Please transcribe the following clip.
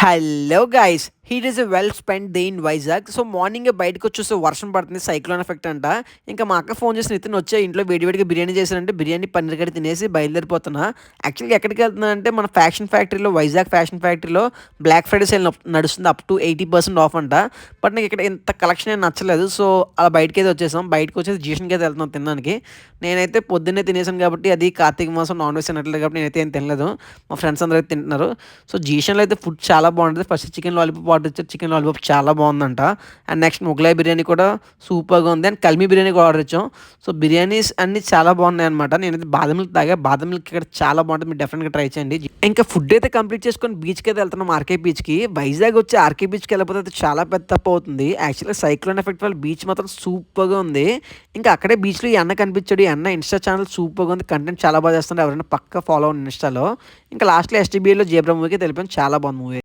Hello guys, heat is a well spend day in Vizag. So morning బయటకు వచ్చేసి వర్షం పడుతుంది, సైక్లోన్ ఎఫెక్ట్ అంట. ఇంకా మా అక్క ఫోన్ చేసి నితిన్ వచ్చే ఇంట్లో వేడివేడిగా బిర్యానీ చేశానంటే బిర్యానీ పన్నీర్ కట్టి తినేసి బయలుదేరిపోతున్నా. యాక్చువల్గా ఎక్కడికి వెళ్తున్నా అంటే మన ఫ్యాషన్ ఫ్యాక్టరీలో, వైజాగ్ ఫ్యాషన్ ఫ్యాక్టరీలో బ్లాక్ ఫ్రైడే సేల్ నడుస్తుంది, అప్ టు 80% ఆఫ్ అంట. బట్ నాకు ఇక్కడ ఇంత కలెక్షన్ ఏం నచ్చలేదు. సో అలా బయటకి అయితే వచ్చేసాం. బయటకు వచ్చేసి జీషన్కి అయితే వెళ్తున్నాం తినడానికి. నేనైతే పొద్దున్నే తినేసాను కాబట్టి, అది కార్తీక మాసం నాన్ వెజ్ తినట్లేదు కాబట్టి నేనైతే ఏం తినలేదు. మా ఫ్రెండ్స్ అందరూ అయితే తింటున్నారు. సో జీషన్లో అయితే ఫుడ్ చాలా బాగుంటుంది. ఫస్ట్ చికెన్ లాలీపాప్ ఆర్డర్ ఇచ్చారు, చికెన్ లాలీపాప్ చాలా బాగుందంట. అండ్ నెక్స్ట్ మొగలాయి బిర్యానీ కూడా సూపర్గా ఉంది. అండ్ కల్మీ బిర్యానీ కూడా ఆర్డర్ ఇచ్చాం. సో బిర్యానీస్ అన్ని చాలా బాగున్నాయి అనమాట. నేనైతే బాదం మిల్క్ తాగా, బాదం మిల్క్ ఇక్కడ చాలా బాగుంటుంది, మీరు డెఫినెట్గా ట్రై చేయండి. ఇంకా ఫుడ్ అయితే కంప్లీట్ చేసుకొని బీచ్కి అయితే వెళ్తున్నాం, ఆర్కే బీచ్కి. వైజాగ్ వచ్చి ఆర్కే బీచ్కి వెళ్ళకపోతే అయితే చాలా పెద్ద తప్పు అవుతుంది. యాక్చువల్గా సైక్లోన్ ఎఫెక్ట్ వల్ల బీచ్ మాత్రం సూపర్గా ఉంది. ఇంకా అక్కడే బీచ్లో ఈ అన్న కనిపించాడు. ఈ అన్న ఇన్స్టా ఛానల్ సూపర్గా ఉంది, కంటెంట్ చాలా బాగా చేస్తుంది. ఎవరైనా పక్క ఫాలో అవ్వండి ఇన్స్టాలో. ఇంకా లాస్ట్లో ఎస్టీబీలో జేబ్రా మూవీకి తెలిపాను, చాలా బాగుంది మూవీ.